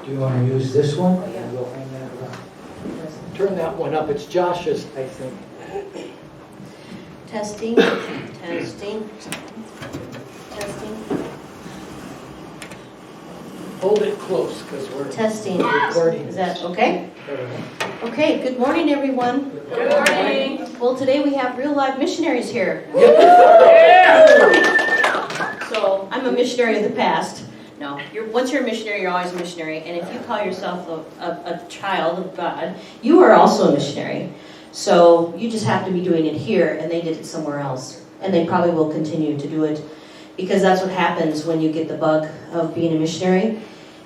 Do you want to use this one? Oh, yeah. And we'll hang that around. Turn that one up. It's Josh's, I think. Testing, testing, testing, Hold it close because we're testing. recording. Is that okay? There we go. Okay, good morning, everyone. Good morning. Well, today we have real live missionaries here. So I'm a missionary of the past. No, once you're a missionary, you're always a missionary. And if you call yourself a child of God, you are also a missionary. So you just have to be doing it here, and they did it somewhere else. And they probably will continue to do it, because that's what happens when you get the bug of being a missionary.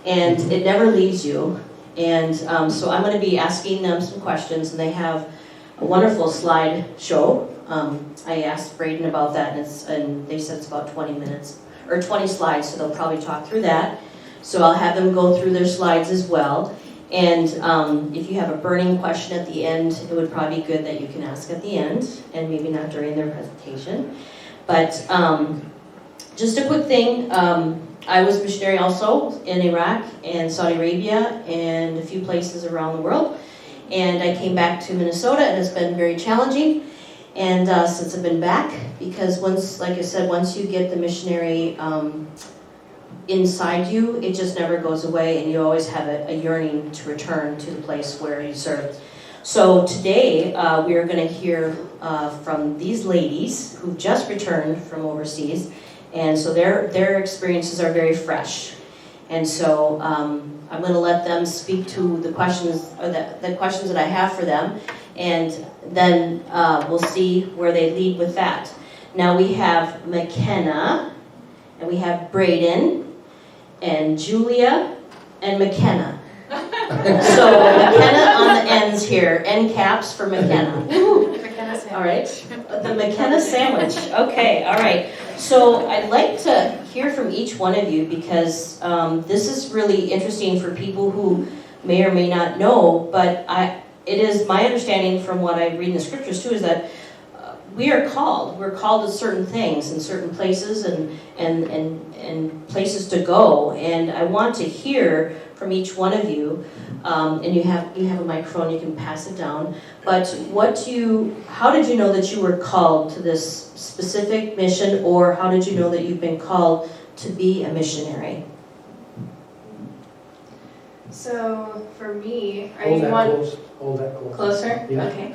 And it never leaves you. And so I'm going to be asking them some questions, and they have a wonderful slide show. I asked Braden about that, and they said it's about 20 minutes, or 20 slides, so they'll probably talk through that. So I'll have them go through their slides as well. And if you have a burning question at the end, it would probably be good that you can ask at the end, and maybe not during their presentation. But just a quick thing, I was a missionary also in Iraq and Saudi Arabia and a few places around the world. And I came back to Minnesota, and it's been very challenging. And since I've been back, because once, like I said, once you get the missionary inside you, it just never goes away, and you always have a yearning to return to the place where you served. So today we are going to hear from these ladies who just returned from overseas, and so their experiences are very fresh. And so I'm going to let them speak to the questions, or the questions that I have for them, and then we'll see where they lead with that. Now we have McKenna, and we have Braden, and Julia, and McKenna. So McKenna on the ends here, end caps for McKenna. All right, the McKenna sandwich. Okay, all right. So I'd like to hear from each one of you, because this is really interesting for people who may or may not know, but it is my understanding from what I read in the scriptures too, is that we are called. We're called to certain things in certain places and places to go. And I want to hear from each one of you. And you have a microphone, you can pass it down. But how did you know that you were called to this specific mission, or how did you know that you've been called to be a missionary? So for me, Hold that close. closer? Yeah. Okay.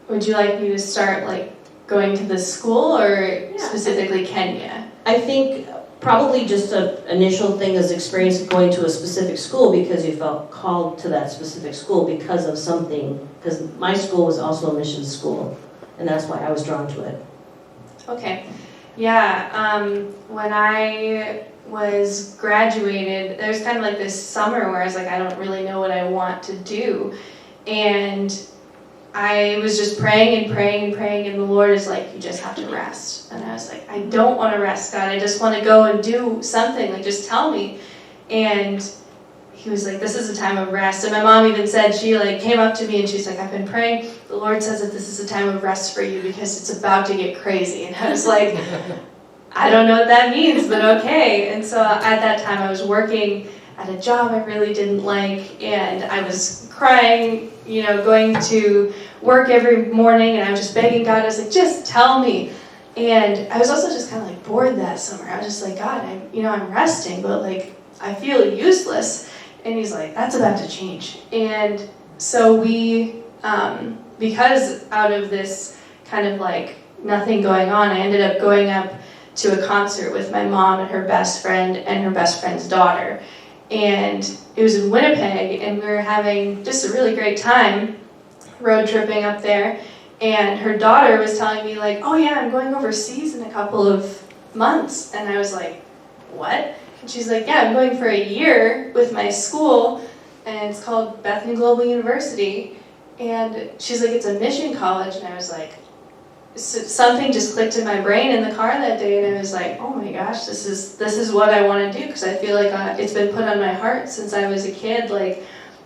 Would you like me to start like going to the school, or specifically Kenya? I think probably just an initial thing is experience of going to a specific school because you felt called to that specific school because of something. Because my school was also a mission school, and that's why I was drawn to it. Okay. Yeah. When I was graduated, there was kind of like this summer where I was like, I don't really know what I want to do. And I was just praying and praying and praying, and the Lord is like, you just have to rest. And I was like, I don't want to rest, God. I just want to go and do something. Like, just tell me. And he was like, this is a time of rest. And my mom even said, she like came up to me and she's like, I've been praying. The Lord says that this is a time of rest for you because it's about to get crazy. And I was like, I don't know what that means, but okay. And so at that time I was working at a job I really didn't like, and I was crying, going to work every morning, and I was just begging God. I was like, just tell me. And I was also just kind of like bored that summer. I was just like, God, I'm resting, but like I feel useless. And he's like, that's about to change. And so we, because out of this kind of like nothing going on, I ended up going up to a concert with my mom and her best friend and her best friend's daughter. And it was in Winnipeg, and we were having just a really great time road tripping up there. And her daughter was telling me like, oh yeah, I'm going overseas in a couple of months. And I was like, what? And she's like, yeah, I'm going for a year with my school, and it's called Bethany Global University. And she's like, it's a mission college. And I was like, something just clicked in my brain in the car that day, and I was like, oh my gosh, this is what I want to do, because I feel like it's been put on my heart since I was a kid, like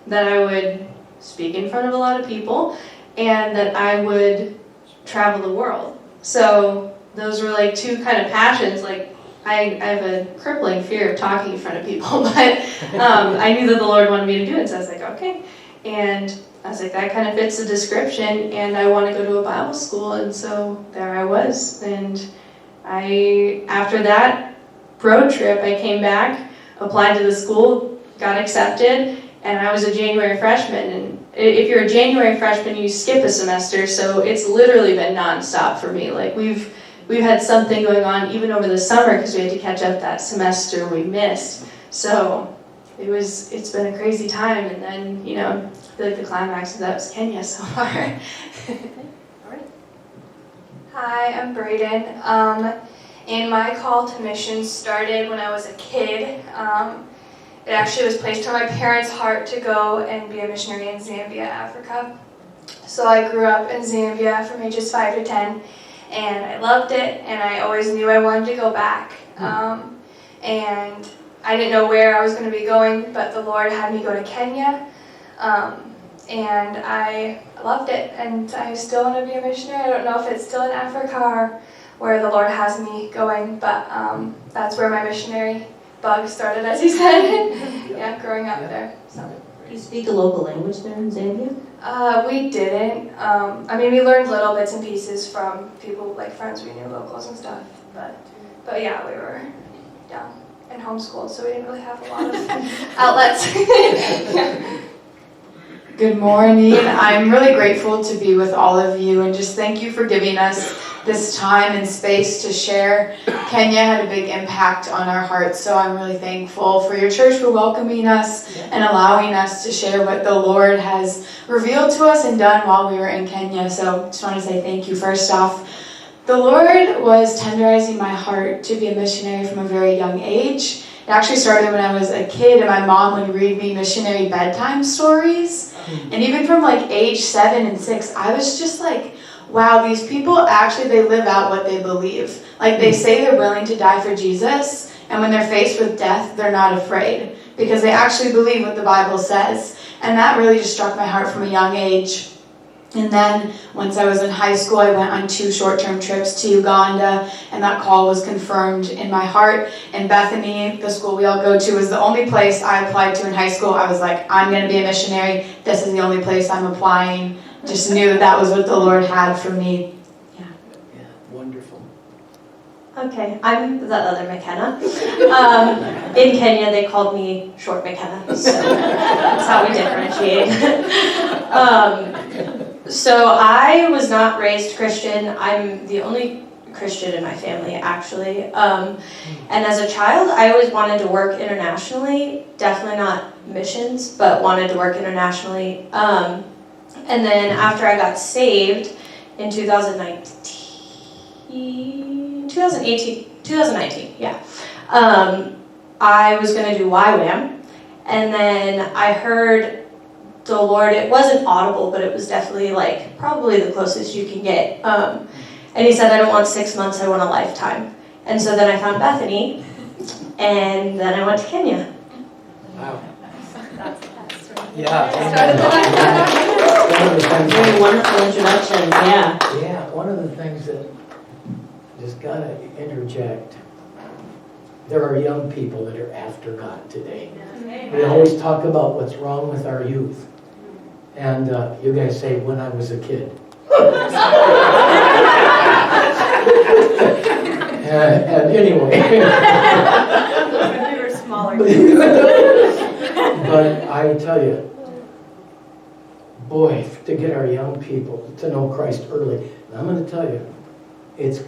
that I would speak in front of a lot of people and that I would travel the world. So those were like two kind of passions, like I have a crippling fear of talking in front of people, but I knew that the Lord wanted me to do it, so I was like, okay. And I was like, that kind of fits the description, and I want to go to a Bible school, and so there I was. And after that road trip, I came back, applied to the school, got accepted, and I was a January freshman. And if you're a January freshman, you skip a semester, so it's literally been nonstop for me. Like we've had something going on even over the summer because we had to catch up that semester we missed. So it's been a crazy time, and then I feel like the climax of that was Kenya so far. Hi, I'm Braden, and my call to missions started when I was a kid. It actually was placed on my parents' heart to go and be a missionary in Zambia, Africa. So I grew up in Zambia from ages 5 to 10, and I loved it, and I always knew I wanted to go back. And I didn't know where I was going to be going, but the Lord had me go to Kenya, and I loved it, and I still want to be a missionary. I don't know if it's still in Africa or where the Lord has me going, but that's where my missionary bug started, as he said. Yeah, growing up there. So. Do you speak a local language there in Zambia? We didn't. We learned little bits and pieces from people, like friends we knew, locals and stuff. But yeah, we were young and homeschooled, so we didn't really have a lot of outlets. Good morning. I'm really grateful to be with all of you, and just thank you for giving us this time and space to share. Kenya had a big impact on our hearts, so I'm really thankful for your church for welcoming us and allowing us to share what the Lord has revealed to us and done while we were in Kenya. So just want to say thank you first off. The Lord was tenderizing my heart to be a missionary from a very young age. It actually started when I was a kid, and my mom would read me missionary bedtime stories. And even from like age 7 and 6, I was just like, wow, these people actually, they live out what they believe. Like they say they're willing to die for Jesus, and when they're faced with death, they're not afraid because they actually believe what the Bible says. And that really just struck my heart from a young age. And then once I was in high school, I went on 2 short-term trips to Uganda, and that call was confirmed in my heart. And Bethany, the school we all go to, was the only place I applied to in high school. I was like, I'm going to be a missionary. This is the only place I'm applying. Just knew that was what the Lord had for me. Yeah, wonderful. Okay, I'm the other McKenna. In Kenya, they called me Short McKenna, so that's how we differentiate. So I was not raised Christian. I'm the only Christian in my family, actually. And as a child, I always wanted to work internationally. Definitely not missions, but wanted to work internationally. And then after I got saved in 2019, yeah. I was going to do YWAM, and then I heard the Lord, it wasn't audible, but it was definitely like probably the closest you can get. And he said, I don't want 6 months, I want a lifetime. And so then I found Bethany, and then I went to Kenya. Wow. Very wonderful introduction, yeah. Yeah, one of the things that just gotta interject, there are young people that are after God today. We always talk about what's wrong with our youth. And you guys say, when I was a kid. And anyway. When we were smaller. But I tell you, boy, to get our young people to know Christ early, and I'm going to tell you, it's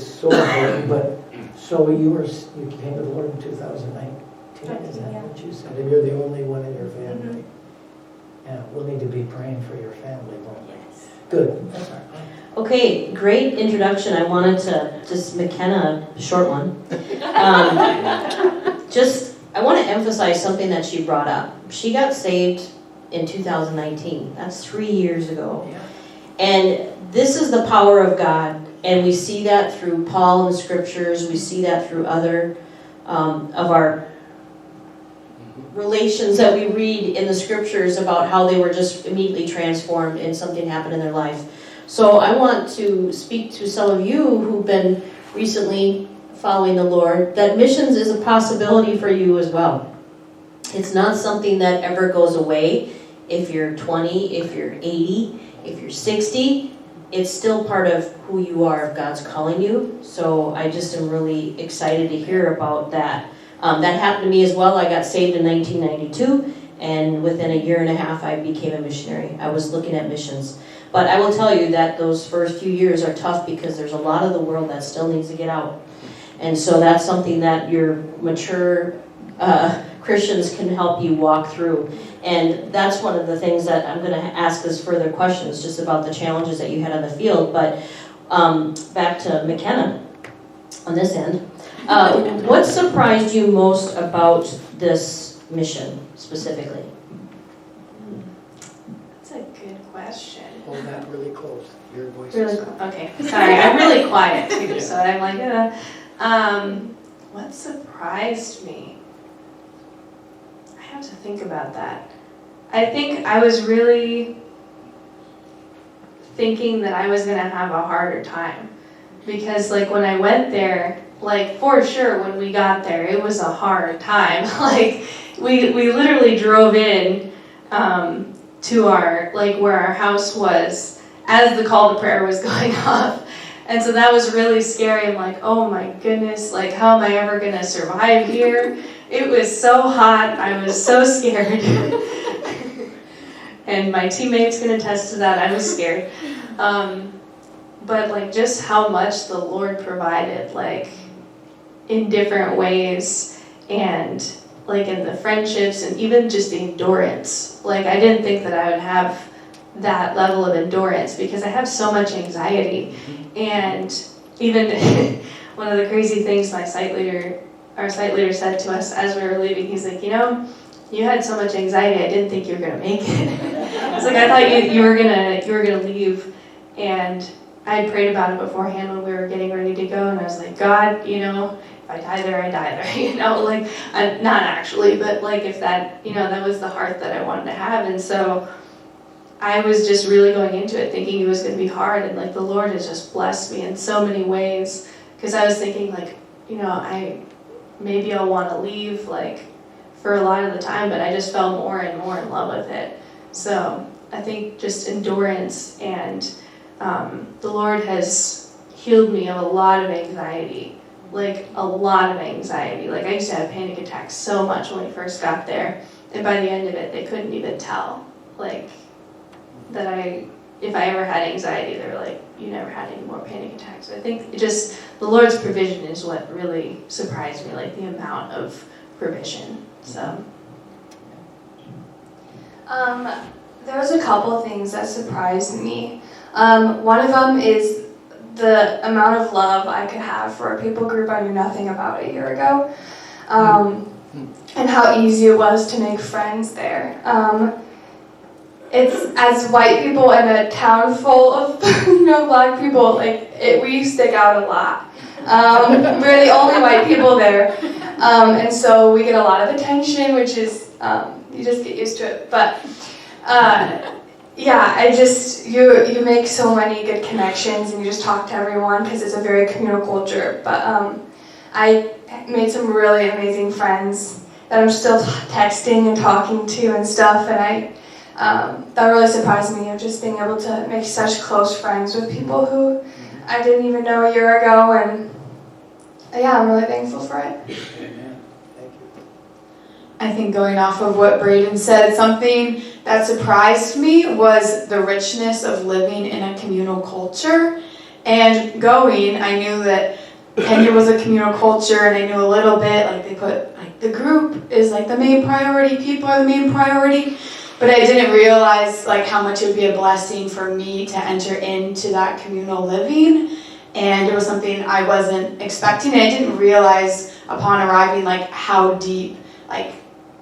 so important. But so you came to the Lord in 2019. Is that what you said? And you're the only one in your family. Yeah, we'll need to be praying for your family, won't we? Yes. Good. That's all right. Okay, great introduction. I wanted to just McKenna, short one. I want to emphasize something that she brought up. She got saved in 2019. That's 3 years ago. Yeah. And this is the power of God. And we see that through Paul in the scriptures. We see that through other of our relations that we read in the scriptures about how they were just immediately transformed and something happened in their life. So I want to speak to some of you who've been recently following the Lord, that missions is a possibility for you as well. It's not something that ever goes away. If you're 20, if you're 80, if you're 60, it's still part of who you are if God's calling you. So I just am really excited to hear about that. That happened to me as well. I got saved in 1992, and within a year and a half, I became a missionary. I was looking at missions. But I will tell you that those first few years are tough because there's a lot of the world that still needs to get out. And so that's something that your mature Christians can help you walk through. And that's one of the things that I'm going to ask as further questions, just about the challenges that you had on the field. But back to McKenna on this end. What surprised you most about this mission specifically? That's a good question. Hold that really close. Your voice Really is... okay. Sorry, I'm really quiet too, so I'm like, what surprised me? I have to think about that. I think I was really thinking that I was gonna have a harder time, because like when I went there, like for sure when we got there, it was a hard time. Like we literally drove in to our, like where our house was as the call to prayer was going off. And so that was really scary. I'm like, oh my goodness, like how am I ever gonna survive here? It was so hot, I was so scared. And my teammates can attest to that, I was scared. But like just how much the Lord provided, like in different ways, and like in the friendships and even just the endurance. Like I didn't think that I would have that level of endurance because I have so much anxiety. And even one of the crazy things our site leader said to us as we were leaving, he's like, you know, you had so much anxiety, I didn't think you were gonna make it. It's like I thought you were gonna leave. And I had prayed about it beforehand when we were getting ready to go, and I was like, God, you know, if I die there, I die there, you know, like, not actually, but like if that, you know, that was the heart that I wanted to have. And so I was just really going into it thinking it was going to be hard, and like the Lord has just blessed me in so many ways, because I was thinking like, you know, maybe I'll want to leave like for a lot of the time, but I just fell more and more in love with it. So I think just endurance, and the Lord has healed me of a lot of anxiety, like a lot of anxiety. Like I used to have panic attacks so much when we first got there, and by the end of it, they couldn't even tell like that if I ever had anxiety, they were like, you never had any more panic attacks. I think it just, the Lord's provision is what really surprised me, like the amount of provision. So there was a couple things that surprised me. One of them is the amount of love I could have for a people group I knew nothing about a year ago, and how easy it was to make friends there. It's, as white people in a town full of black people, like we stick out a lot. We're the only white people there, and so we get a lot of attention, which is you just get used to it. But yeah, you make so many good connections, and you just talk to everyone because it's a very communal culture. But I made some really amazing friends that I'm still texting and talking to and stuff, and that really surprised me, of just being able to make such close friends with people who I didn't even know a year ago, and yeah, I'm really thankful for it. Amen. Thank you. I think going off of what Braden said, something that surprised me was the richness of living in a communal culture. And going, I knew that Kenya was a communal culture, and I knew a little bit, like they put, like the group is like the main priority, people are the main priority. But I didn't realize like how much it would be a blessing for me to enter into that communal living. And it was something I wasn't expecting. And I didn't realize upon arriving like how deep like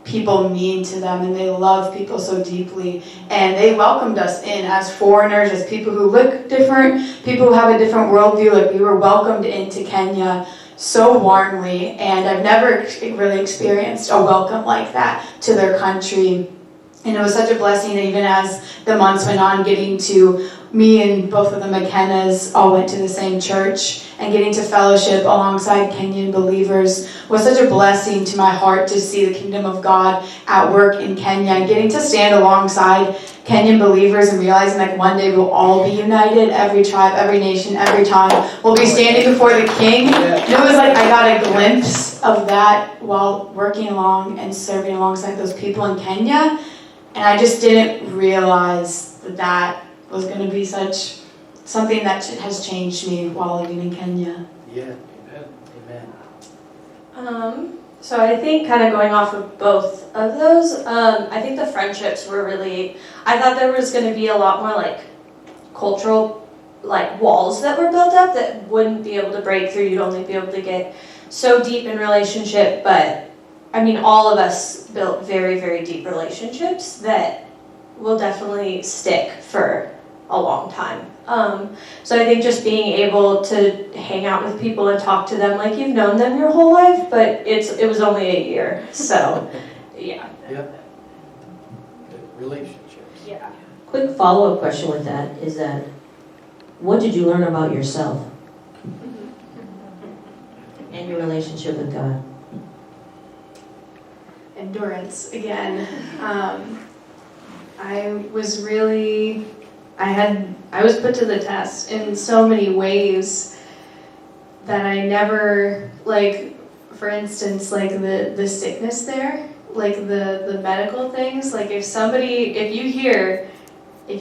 people mean to them, and they love people so deeply. And they welcomed us in as foreigners, as people who look different, people who have a different worldview. Like we were welcomed into Kenya so warmly, and I've never really experienced a welcome like that to their country. And it was such a blessing, even as the months went on, getting to, me and both of the McKennas all went to the same church, and getting to fellowship alongside Kenyan believers was such a blessing to my heart to see the kingdom of God at work in Kenya, and getting to stand alongside Kenyan believers and realizing like one day we'll all be united, every tribe, every nation, every tongue. We'll be standing before the King. And it was like I got a glimpse of that while working along and serving alongside those people in Kenya. And I just didn't realize that was going to be something that has changed me while living in Kenya. Yeah. Amen. So I think kind of going off of both of those, I think the friendships were really, I thought there was going to be a lot more like cultural like walls that were built up that wouldn't be able to break through. You'd only be able to get so deep in relationship, but I mean, all of us built very, very deep relationships that will definitely stick for a long time. So I think just being able to hang out with people and talk to them like you've known them your whole life, but it was only a year. So, yeah. Yep. Relationships. Yeah. Quick follow-up question with that is that, what did you learn about yourself and your relationship with God? Endurance again. I was put to the test in so many ways that I never, like, for instance, like the sickness there, like the medical things, like if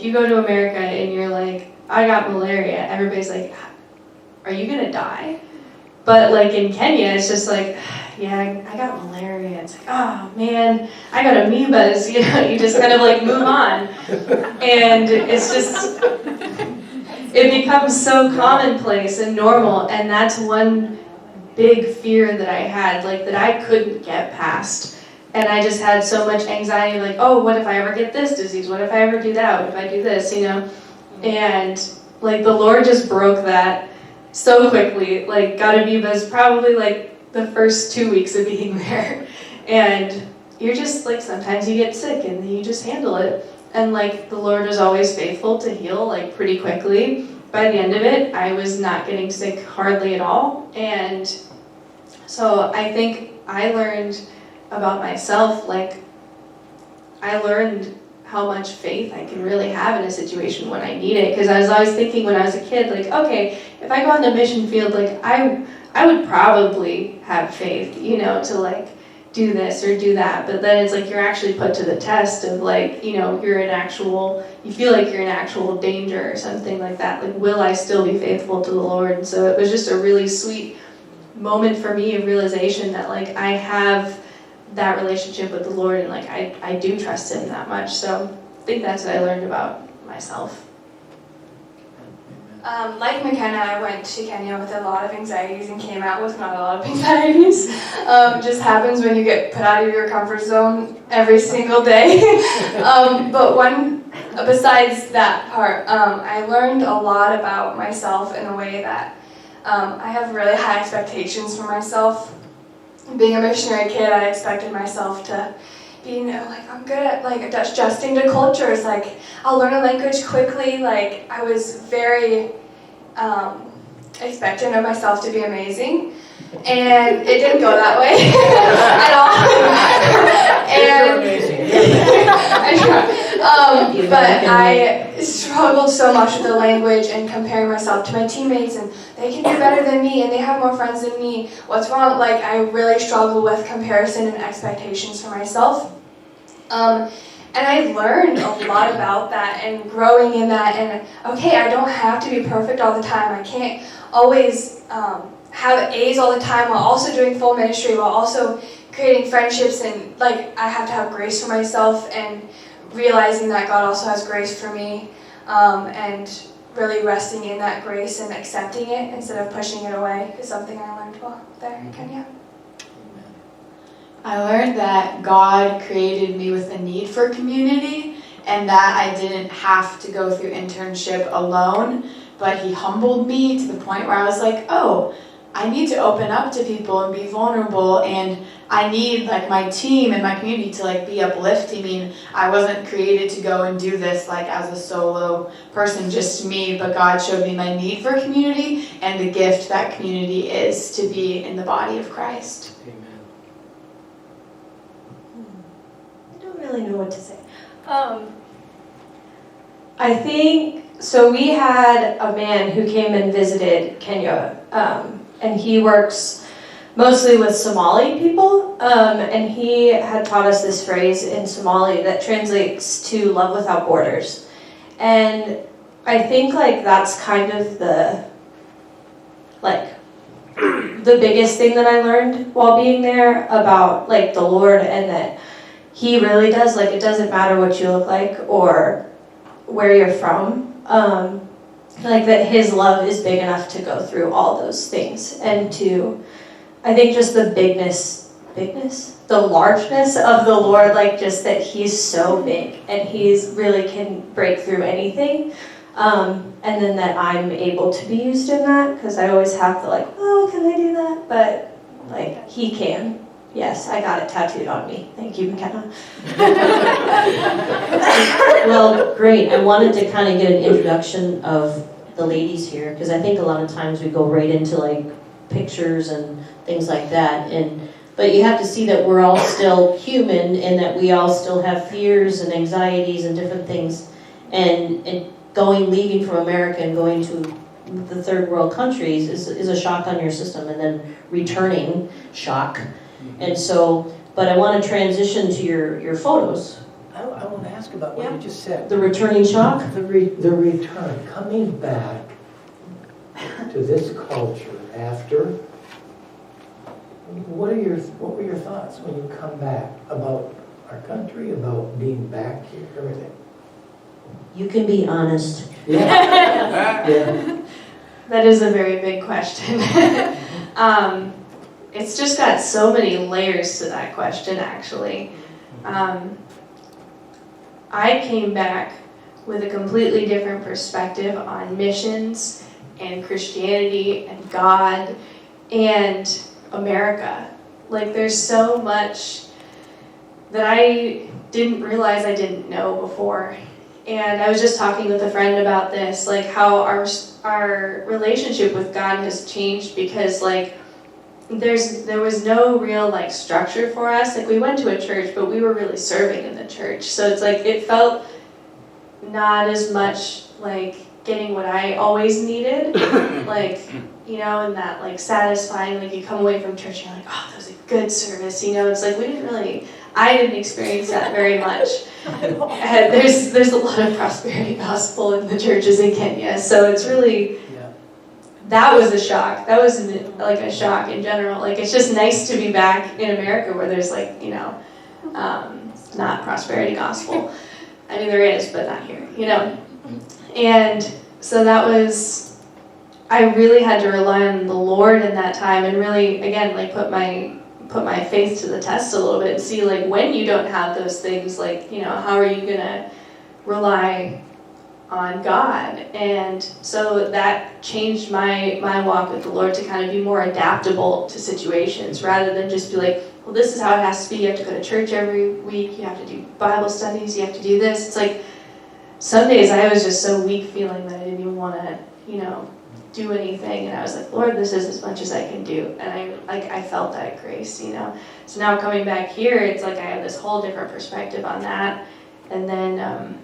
you go to America and you're like, I got malaria, everybody's like, are you gonna die? But like in Kenya, it's just like, yeah, I got malaria. It's like, oh man, I got amoebas. You know, you just kind of like move on. And it's just, it becomes so commonplace and normal. And that's one big fear that I had, like that I couldn't get past. And I just had so much anxiety, like, oh, what if I ever get this disease? What if I ever do that? What if I do this, you know? And like the Lord just broke that so quickly. Like got amoebas probably like the first 2 weeks of being there. And you're just like, sometimes you get sick and you just handle it. And like the Lord was always faithful to heal like pretty quickly. By the end of it, I was not getting sick hardly at all. And so I think I learned about myself, like I learned how much faith I can really have in a situation when I need it. Because I was always thinking when I was a kid, like, okay, if I go on the mission field, like I would probably have faith, you know, to like do this or do that. But then it's like you're actually put to the test of like, you know, you feel like you're in actual danger or something like that. Like, will I still be faithful to the Lord? And so it was just a really sweet moment for me of realization that like I have that relationship with the Lord and like I do trust Him that much. So I think that's what I learned about myself. Like McKenna, I went to Kenya with a lot of anxieties and came out with not a lot of anxieties. Just happens when you get put out of your comfort zone every single day. But besides that part, I learned a lot about myself in a way that I have really high expectations for myself. Being a missionary kid, I expected myself to be, you know, like I'm good at like adjusting to cultures. Like I'll learn a language quickly. Like I was very expectant of myself to be amazing, and it didn't go that way at all. And I tried. But I struggled so much with the language and comparing myself to my teammates, and they can do better than me, and they have more friends than me. What's wrong? Like I really struggled with comparison and expectations for myself. And I learned a lot about that and growing in that, and okay, I don't have to be perfect all the time. I can't always have A's all the time while also doing full ministry, while also creating friendships, and like I have to have grace for myself and realizing that God also has grace for me, and really resting in that grace and accepting it instead of pushing it away is something I learned while there in Kenya. I learned that God created me with a need for community and that I didn't have to go through internship alone, but He humbled me to the point where I was like, oh, I need to open up to people and be vulnerable, and I need like my team and my community to like be uplifting. I mean, I wasn't created to go and do this like as a solo person, just me, but God showed me my need for community and the gift that community is to be in the body of Christ. Amen. I don't really know what to say. I think, so we had a man who came and visited Kenya, and he works mostly with Somali people, and he had taught us this phrase in Somali that translates to love without borders. And I think like that's kind of the biggest thing that I learned while being there about like the Lord, and that He really does, like, it doesn't matter what you look like or where you're from, like that His love is big enough to go through all those things, and to, I think just the bigness, the largeness of the Lord, like just that He's so big and He's really can break through anything, and then that I'm able to be used in that, because I always have to like, oh, can I do that? But like He can. Yes, I got it tattooed on me. Thank you, McKenna. Well, great. I wanted to kind of get an introduction of the ladies here, because I think a lot of times we go right into like pictures and things like that. But you have to see that we're all still human, and that we all still have fears and anxieties and different things. And leaving from America and going to the third world countries is a shock on your system, and then returning, shock. And so, but I want to transition to your photos. I want to ask about what you just said. The returning shock? The return, coming back to this culture after. What were your thoughts when you come back about our country, about being back here, everything? You can be honest. Yeah. Yeah. That is a very big question. It's just got so many layers to that question, actually. I came back with a completely different perspective on missions and Christianity and God and America. Like, there's so much that I didn't realize I didn't know before. And I was just talking with a friend about this, like how our relationship with God has changed, because like there was no real like structure for us. Like, we went to a church, but we were really serving in the church. So it's like it felt not as much like getting what I always needed, like, you know, and that like satisfying, like you come away from church and you're like, oh, that was a good service, you know. It's like I didn't experience that very much. And there's a lot of prosperity gospel in the churches in Kenya, so it's really, that was a shock. That was like a shock in general. Like, it's just nice to be back in America where there's like, you know, not prosperity gospel. I mean, there is, but not here, you know. And so that was, I really had to rely on the Lord in that time, and really, again, like put my faith to the test a little bit and see, like, when you don't have those things, like, you know, how are you gonna rely on God? And so that changed my walk with the Lord to kind of be more adaptable to situations, rather than just be like, well, this is how it has to be. You have to go to church every week. You have to do Bible studies. You have to do this. It's like, some days I was just so weak feeling that I didn't even want to, you know, do anything. And I was like, Lord, this is as much as I can do. And I felt that grace, you know. So now coming back here, it's like I have this whole different perspective on that. And then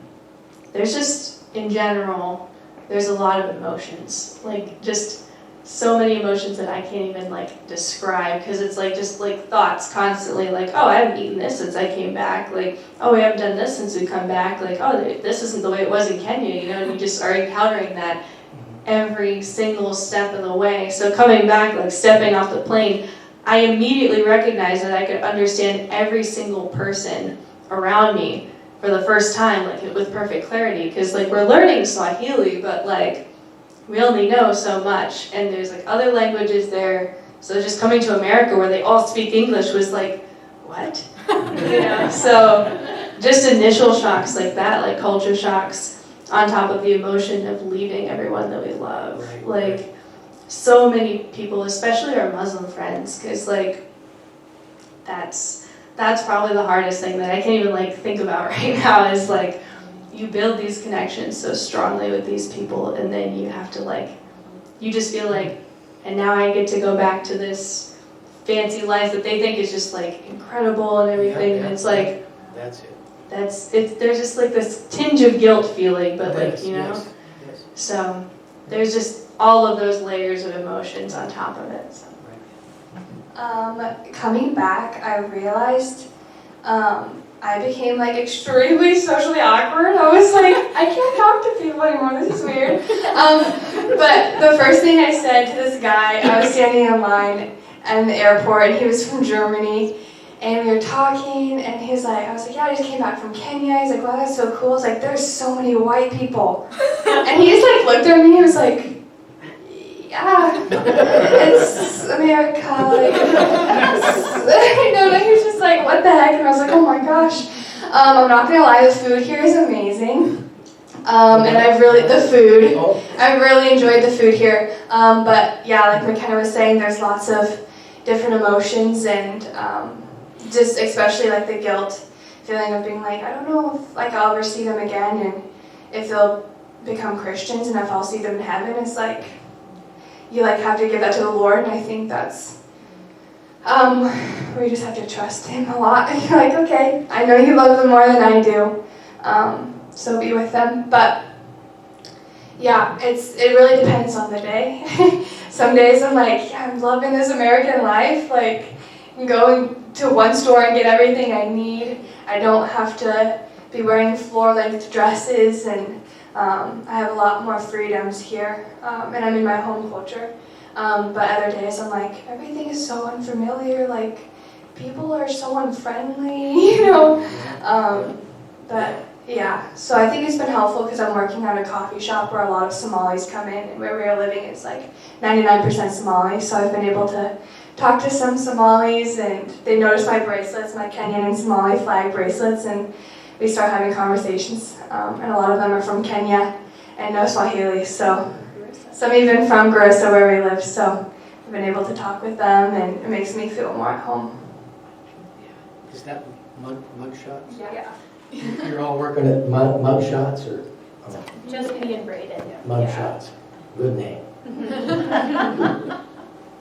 there's just, in general, there's a lot of emotions. Like, just so many emotions that I can't even like describe, because it's like just like thoughts constantly, like, oh, I haven't eaten this since I came back, like, oh, we haven't done this since we come back, like, oh, this isn't the way it was in Kenya, you know. And you just are encountering that every single step of the way. So coming back, like stepping off the plane, I immediately recognized that I could understand every single person around me for the first time, like with perfect clarity, because like we're learning Swahili, but like we only know so much, and there's like other languages there. So just coming to America where they all speak English was like, what? You know, so just initial shocks like that, like culture shocks, on top of the emotion of leaving everyone that we love. Like, so many people, especially our Muslim friends, because like that's probably the hardest thing that I can't even like think about right now is like you build these connections so strongly with these people and then you have to like, you just feel like, and now I get to go back to this fancy life that they think is just like incredible and everything. Yeah. And it's like, That's it. there's just like this tinge of guilt feeling, but like, Yes, you know, yes, yes. so there's just all of those layers of emotions on top of it. So. Coming back, I realized I became like extremely socially awkward. I was like, I can't talk to people anymore. This is weird. But the first thing I said to this guy, I was standing in line at the airport, and he was from Germany, and we were talking, and he was like, I was like, yeah, I just came back from Kenya. He's like, wow, that's so cool. I was like, there's so many white people, and he just like looked at me. He was like, yeah, it's America. Like, he was just like, what the heck? And I was like, oh my gosh. I'm not gonna lie, the food here is amazing. And I've really enjoyed the food here. But yeah, like McKenna was saying, there's lots of different emotions and just especially like the guilt feeling of being like, I don't know if like I'll ever see them again and if they'll become Christians and if I'll see them in heaven. It's like, you like have to give that to the Lord, and I think that's where you just have to trust Him a lot. And you're like, okay, I know you love them more than I do, so be with them. But yeah, it really depends on the day. Some days I'm like, yeah, I'm loving this American life. Like, I'm going to one store and get everything I need. I don't have to be wearing floor-length dresses, and I have a lot more freedoms here, and I'm in my home culture. But other days I'm like, everything is so unfamiliar, like, people are so unfriendly, you know? But yeah, so I think it's been helpful because I'm working at a coffee shop where a lot of Somalis come in, and where we are living it's like 99% Somali, so I've been able to talk to some Somalis, and they notice my bracelets, my Kenyan and Somali flag bracelets, and we start having conversations, and a lot of them are from Kenya and no Swahili, so some even from Garissa where we live, so I've been able to talk with them, and it makes me feel more at home. Is that mug shots? Yeah. You're all working at mug shots or Just me and Braden. mug shots? Good name.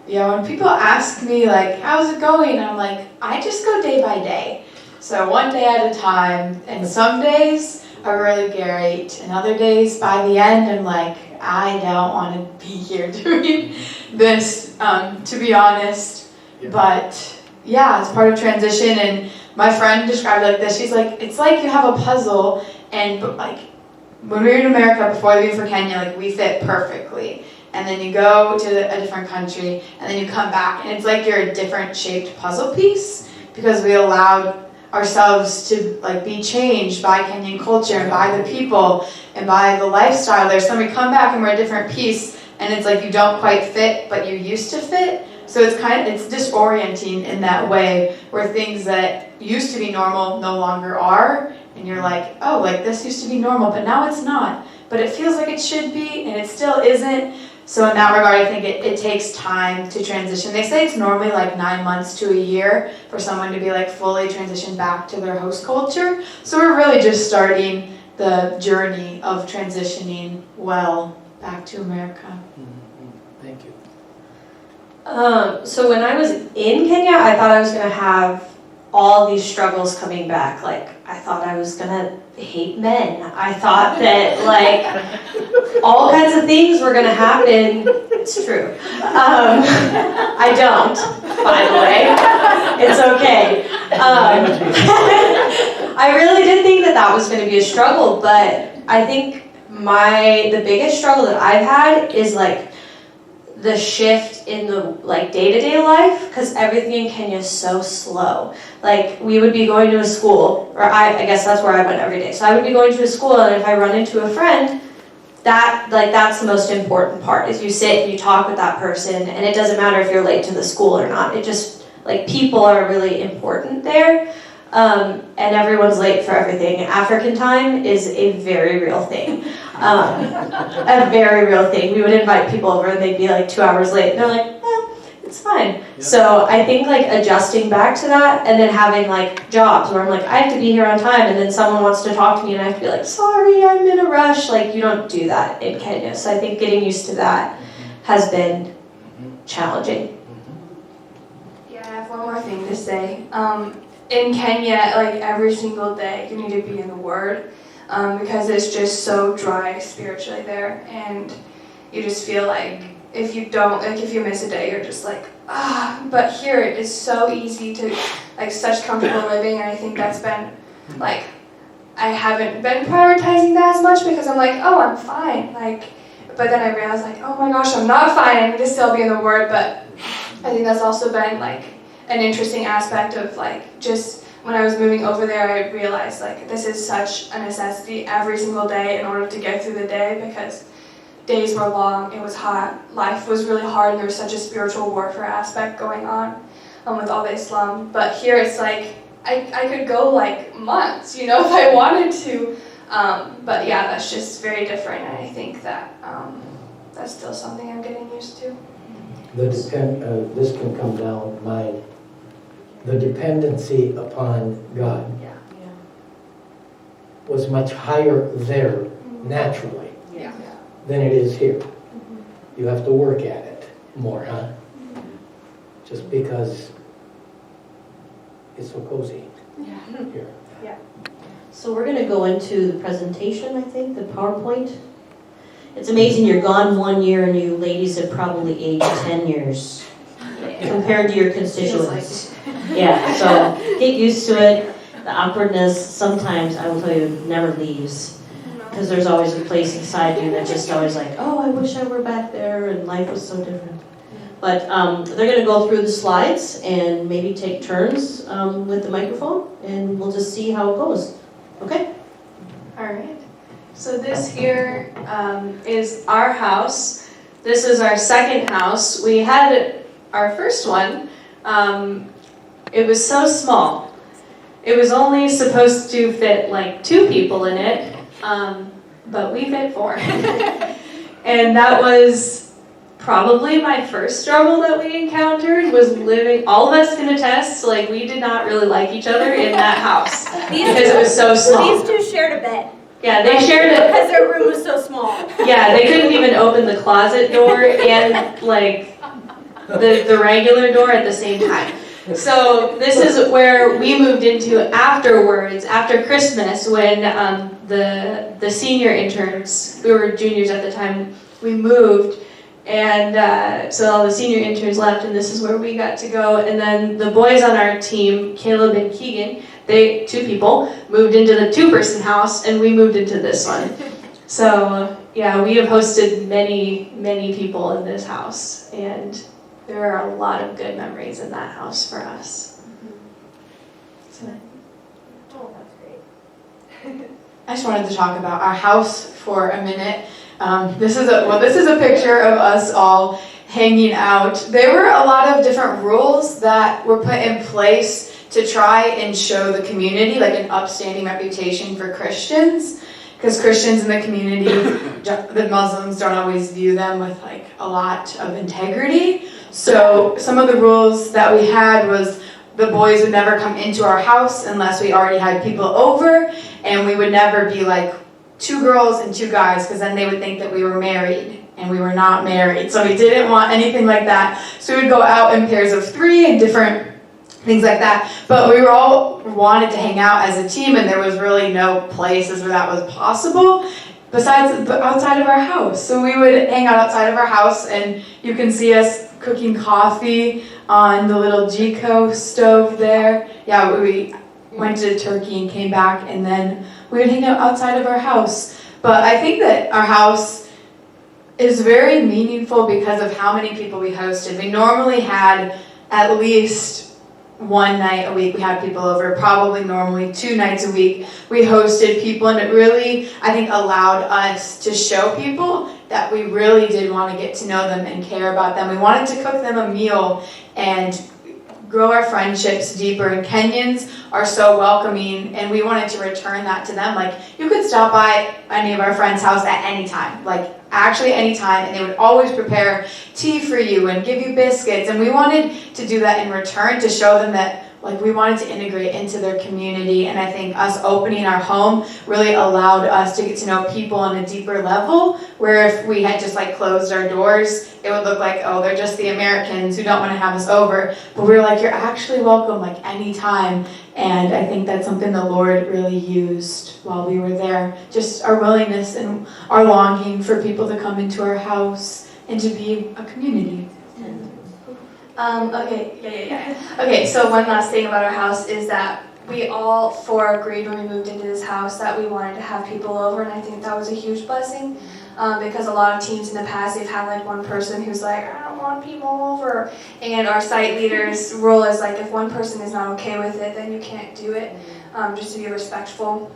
Yeah, when people ask me, like, how's it going? I'm like, I just go day by day. So one day at a time, and some days are really great, and other days by the end, I'm like, I don't want to be here doing this, to be honest. Yeah. But yeah, it's part of transition, and my friend described it like this. She's like, it's like you have a puzzle, and like, when we were in America before leaving for Kenya, like, we fit perfectly. And then you go to a different country, and then you come back, and it's like you're a different shaped puzzle piece, because we allowed ourselves to like be changed by Kenyan culture and by the people and by the lifestyle there. So then we come back and we're a different piece, and it's like you don't quite fit, but you used to fit. So it's disorienting in that way, where things that used to be normal no longer are, and you're like, oh, like this used to be normal, but now it's not. But it feels like it should be, and it still isn't. So in that regard, I think it takes time to transition. They say it's normally like 9 months to a year for someone to be like fully transitioned back to their host culture. So we're really just starting the journey of transitioning well back to America. Thank you. So when I was in Kenya, I thought I was going to have all these struggles coming back. Like, I thought I was going to hate men. I thought that, like, all kinds of things were going to happen. It's true. I don't, by the way. It's okay. I really did think that was going to be a struggle, but I think the biggest struggle that I've had is, like, the shift in the like day-to-day life, because everything in Kenya is so slow. Like, we would be going to a school, or I guess that's where I went every day. So I would be going to a school, and if I run into a friend, that's the most important part, is you sit and you talk with that person, and it doesn't matter if you're late to the school or not. It just, like, people are really important there. And everyone's late for everything. African time is a very real thing. A very real thing. We would invite people over and they'd be like 2 hours late. And they're like, it's fine. So I think like adjusting back to that and then having like jobs where I'm like, I have to be here on time, and then someone wants to talk to me and I have to be like, sorry, I'm in a rush. Like, you don't do that in Kenya. So I think getting used to that has been challenging. Yeah, I have one more thing to say. In Kenya, like every single day, you need to be in the Word because it's just so dry spiritually there, and you just feel like if you don't, like if you miss a day, you're just like, But here, it's so easy to, like, such comfortable living, and I think that's been, like, I haven't been prioritizing that as much because I'm like, oh, I'm fine, like, but then I realized, like, oh my gosh, I'm not fine, I need to still be in the Word, but I think that's also been, like, an interesting aspect of, like, just when I was moving over there, I realized, like, this is such a necessity every single day in order to get through the day, because days were long, it was hot, life was really hard, and there was such a spiritual warfare aspect going on with all the Islam. But here it's like, I could go like months, you know, if I wanted to. But yeah, that's just very different, and I think that that's still something I'm getting used to. This can come down mine. The dependency upon God was much higher there naturally than it is here. You have to work at it more, huh? Just because it's so cozy here. So we're going to go into the presentation, I think, the PowerPoint. It's amazing you're gone 1 year and you ladies have probably aged 10 years compared to your constituents. Yeah, so get used to it. The awkwardness, sometimes, I will tell you, never leaves. Because there's always a place inside you that's just always like, oh, I wish I were back there and life was so different. But they're going to go through the slides and maybe take turns with the microphone, and we'll just see how it goes. Okay? All right. So this here is our house. This is our second house. We had our first one. It was so small. It was only supposed to fit like 2 people in it. But we fit 4. And that was probably my first struggle that we encountered, was living, all of us can attest, like, we did not really like each other in that house because it was so small. These 2 shared a bed. Yeah, they shared it. Because their room was so small. Yeah, they couldn't even open the closet door and like the regular door at the same time. So this is where we moved into afterwards, after Christmas, when the senior interns, we were juniors at the time, we moved, and so all the senior interns left, and this is where we got to go. And then the boys on our team, Caleb and Keegan, 2 people, moved into the 2-person house, and we moved into this one. So yeah, we have hosted many, many people in this house, and there are a lot of good memories in that house for us. So. Oh, that's great. I just wanted to talk about our house for a minute. This is a picture of us all hanging out. There were a lot of different rules that were put in place to try and show the community like an upstanding reputation for Christians, because Christians in the community, the Muslims don't always view them with like a lot of integrity. So some of the rules that we had was the boys would never come into our house unless we already had people over, and we would never be like 2 girls and 2 guys, because then they would think that we were married, and we were not married. So we didn't want anything like that. So we would go out in pairs of 3 and different things like that. But we were all wanted to hang out as a team, and there was really no places where that was possible besides outside of our house. So we would hang out outside of our house, and you can see us cooking coffee on the little Gico stove there. Yeah, we went to Turkey and came back, and then we would hang out outside of our house. But I think that our house is very meaningful because of how many people we hosted. We normally had at least 1 night a week we had people over, probably normally 2 nights a week we hosted people, and it really, I think, allowed us to show people that we really did want to get to know them and care about them. We wanted to cook them a meal and grow our friendships deeper. And Kenyans are so welcoming, and we wanted to return that to them. Like, you could stop by any of our friends' house at any time, like actually any time, and they would always prepare tea for you and give you biscuits. And we wanted to do that in return to show them that, like, we wanted to integrate into their community. And I think us opening our home really allowed us to get to know people on a deeper level, where if we had just like closed our doors, it would look like, oh, they're just the Americans who don't want to have us over. But we were like, you're actually welcome, like, anytime. And I think that's something the Lord really used while we were there. Just our willingness and our longing for people to come into our house and to be a community. Okay, so one last thing about our house is that we all four agreed when we moved into this house that we wanted to have people over, and I think that was a huge blessing, because a lot of teams in the past, they've had like one person who's like, I don't want people over, and our site leader's rule is like, if one person is not okay with it, then you can't do it, just to be respectful.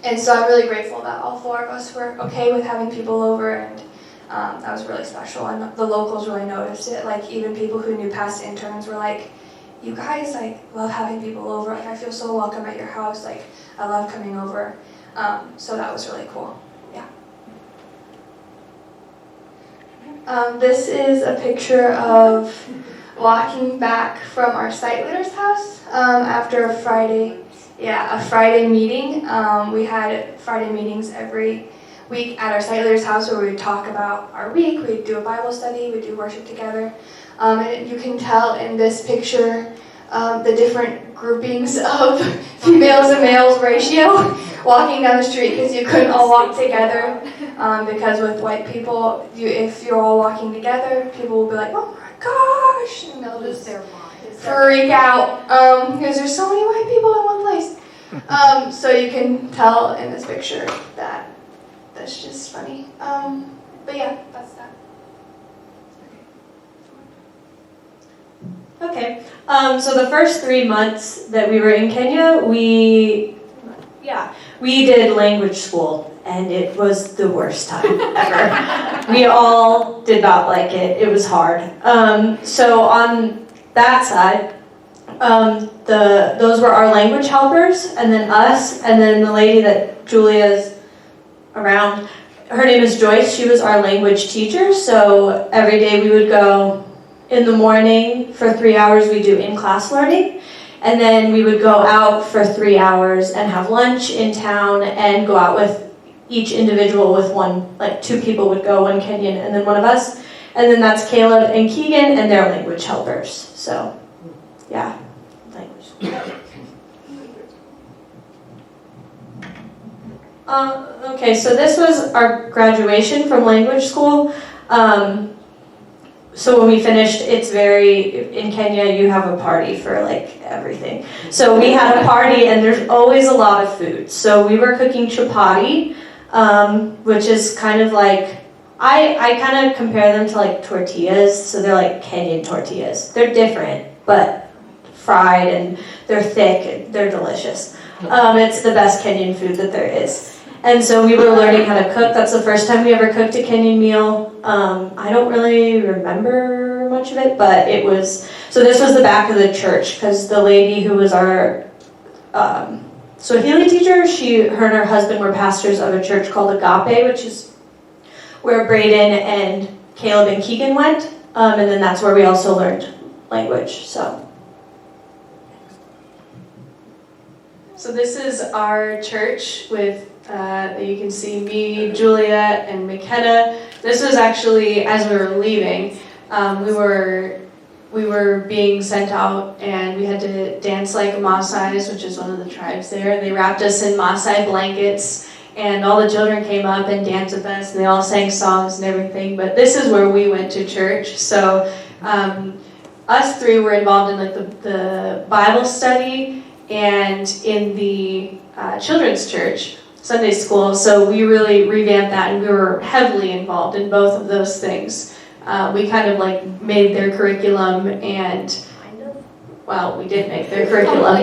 And so I'm really grateful that all four of us were okay with having people over, and that was really special, and the locals really noticed it. Like, even people who knew past interns were like, you guys like love having people over, like I feel so welcome at your house, like I love coming over. So that was really cool. Yeah. This is a picture of walking back from our site leader's house after a Friday meeting. We had Friday meetings every week at our site leader's house where we would talk about our week, we'd do a Bible study, we'd do worship together. And you can tell in this picture the different groupings of females and males ratio walking down the street, because you couldn't all walk together, because with white people, if you're all walking together, people will be like, oh my gosh, and they'll just freak out, because there's so many white people in one place. So you can tell in this picture that that's just funny. But yeah, that's that. Okay, so the first 3 months that we were in Kenya, we did language school, and it was the worst time ever. We all did not like it. It was hard. So on that side, those were our language helpers, and then us, and then the lady that Julia's around, her name is Joyce. She was our language teacher. So every day we would go in the morning for 3 hours. We do in-class learning, and then we would go out for 3 hours and have lunch in town and go out with each individual with one, like 2 people would go, one Kenyan and then one of us, and then that's Caleb and Keegan and their language helpers. So yeah, language. Okay, so this was our graduation from language school. So when we finished, in Kenya, you have a party for like everything. So we had a party, and there's always a lot of food. So we were cooking chapati, which is kind of like, I kind of compare them to like tortillas. So they're like Kenyan tortillas. They're different, but fried, and they're thick, and they're delicious. It's the best Kenyan food that there is. And so we were learning how to cook. That's the first time we ever cooked a Kenyan meal. I don't really remember much of it, but it was, so this was the back of the church, because the lady who was our Swahili teacher, her and her husband were pastors of a church called Agape, which is where Braden and Caleb and Keegan went, and then that's where we also learned language. So this is our church with, you can see me, Julia, and McKenna. This was actually, as we were leaving, we were being sent out, and we had to dance like Maasais, which is one of the tribes there. They wrapped us in Maasai blankets, and all the children came up and danced with us, and they all sang songs and everything. But this is where we went to church. So us 3 were involved in like the Bible study and in the children's church, Sunday school. So we really revamped that, and we were heavily involved in both of those things. We kind of like made their curriculum, and well, we did make their curriculum,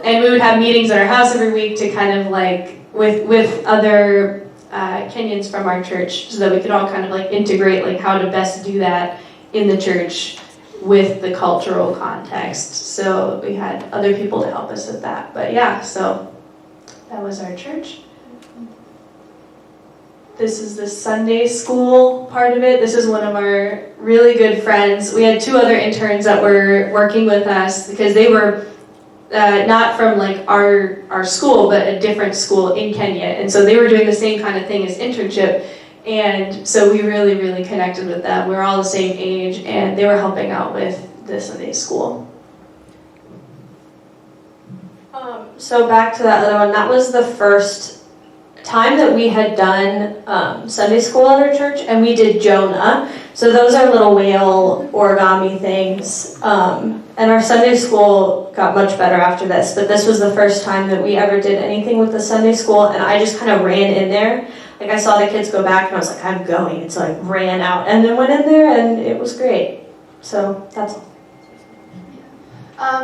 and we would have meetings at our house every week to kind of like with other Kenyans from our church, so that we could all kind of like integrate like how to best do that in the church with the cultural context. So we had other people to help us with that. But yeah, so that was our church. This is the Sunday school part of it. This is one of our really good friends. We had 2 other interns that were working with us because they were not from like our school, but a different school in Kenya. And so they were doing the same kind of thing as internship. And so we really, really connected with them. We were all the same age, and they were helping out with the Sunday school. So back to that other one, that was the first time that we had done Sunday school at our church, and we did Jonah. So those are little whale origami things. And our Sunday school got much better after this, but this was the first time that we ever did anything with the Sunday school, and I just kind of ran in there. Like I saw the kids go back, and I was like, I'm going. And so I ran out and then went in there, and it was great. So that's all.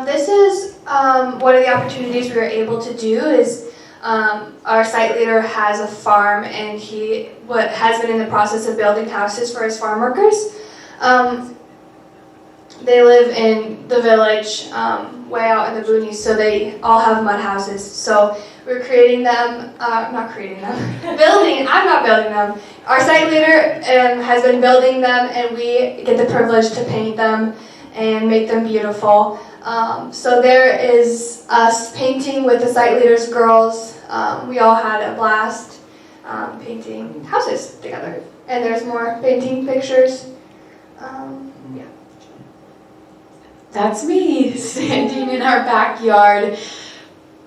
This is one of the opportunities we were able to do is our site leader has a farm, and he has been in the process of building houses for his farm workers. They live in the village, way out in the boonies, so they all have mud houses. So we're creating them, I'm not building them. Our site leader has been building them, and we get the privilege to paint them and make them beautiful. So there is us painting with the site leader's girls. We all had a blast painting houses together. And there's more painting pictures. Yeah. That's me standing in our backyard.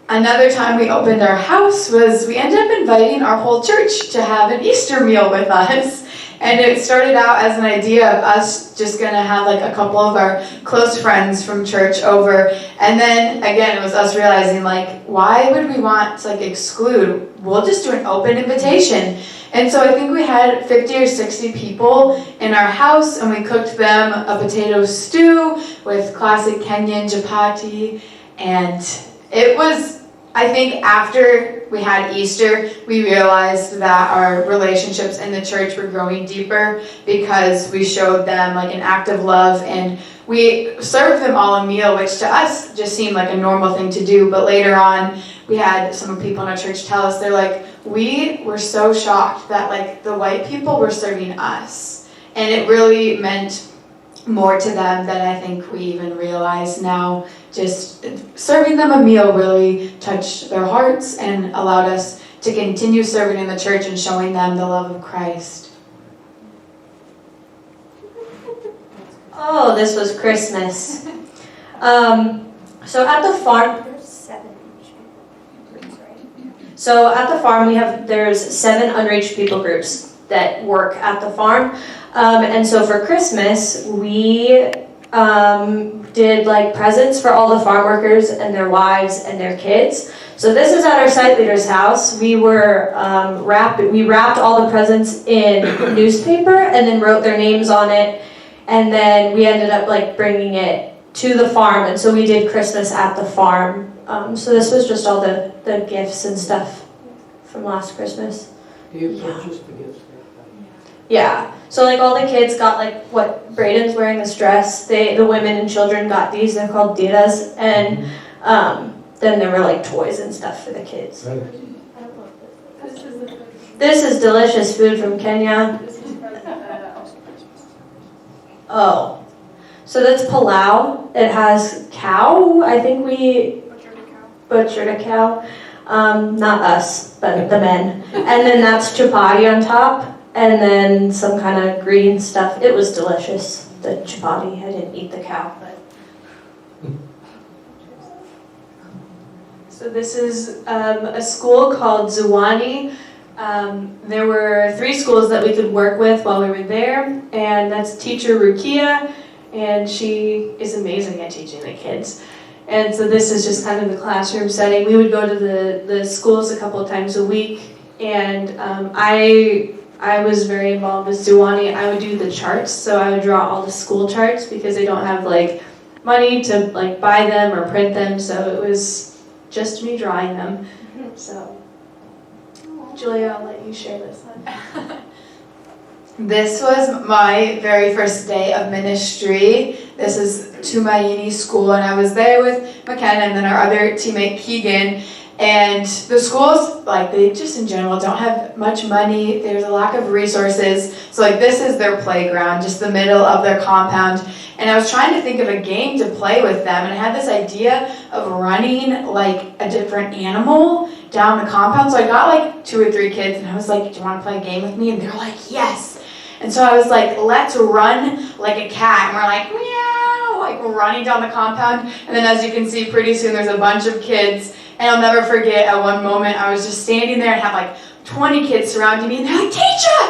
Another time we opened our house was we ended up inviting our whole church to have an Easter meal with us. And it started out as an idea of us just going to have like a couple of our close friends from church over. And then again, it was us realizing like, why would we want to like exclude? We'll just do an open invitation. And so I think we had 50 or 60 people in our house, and we cooked them a potato stew with classic Kenyan chapati. And it was, I think after we had Easter, we realized that our relationships in the church were growing deeper because we showed them like an act of love, and we served them all a meal, which to us just seemed like a normal thing to do. But later on, we had some people in our church tell us, they're like, we were so shocked that like the white people were serving us. And it really meant more to them than I think we even realize now. Just serving them a meal really touched their hearts and allowed us to continue serving in the church and showing them the love of Christ. Oh, this was Christmas. So at the farm, There's 7 groups, right? So at the farm, there's 7 unreached people groups that work at the farm. And so for Christmas, we did like presents for all the farm workers and their wives and their kids. So this is at our site leader's house. We were we wrapped all the presents in newspaper and then wrote their names on it. And then we ended up like bringing it to the farm. And so we did Christmas at the farm. So this was just all the gifts and stuff from last Christmas. Do you purchase the gifts? Yeah. So like all the kids got like what Braden's wearing this dress. The women and children got these. They're called diras, and then there were like toys and stuff for the kids. Right. This is delicious food from Kenya. Oh, so that's palau. It has cow. I think we butchered a cow. Not us, but the men. And then that's chapati on top. And then some kind of green stuff. It was delicious, the chapati. I didn't eat the cow, but. So this is a school called Zuwani. There were 3 schools that we could work with while we were there, and that's teacher Rukia, and she is amazing at teaching the kids. And so this is just kind of the classroom setting. We would go to the schools a couple of times a week, and I was very involved with Zuwani. I would do the charts, so I would draw all the school charts because they don't have like money to like buy them or print them, so it was just me drawing them. So, Julia, I'll let you share this one. This was my very first day of ministry. This is Tumaini School, and I was there with McKenna and then our other teammate Keegan. And the schools, like, they just in general don't have much money. There's a lack of resources. So like, this is their playground, just the middle of their compound. And I was trying to think of a game to play with them, and I had this idea of running like a different animal down the compound. So I got like 2 or 3 kids, and I was like, do you want to play a game with me? And they were like, yes. And so I was like, let's run like a cat. And we're like, meow, like we're running down the compound. And then as you can see, pretty soon there's a bunch of kids. And I'll never forget, at one moment, I was just standing there and had like 20 kids surrounding me, and they're like, teacher,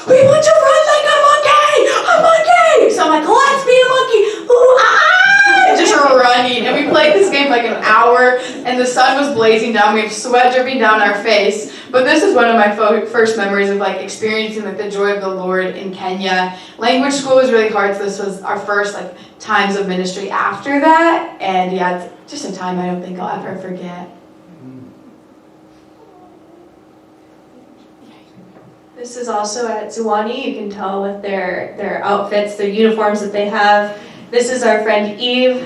we want to run like a monkey. So I'm like, let's be a monkey. Ooh, ah! Just running. And we played this game like an hour, and the sun was blazing down. We have sweat dripping down our face. But this is one of my first memories of like experiencing like the joy of the Lord in Kenya. Language school was really hard, so this was our first like times of ministry after that. And yeah, it's just a time I don't think I'll ever forget. This is also at Zowani. You can tell with their outfits, their uniforms that they have. This is our friend Eve.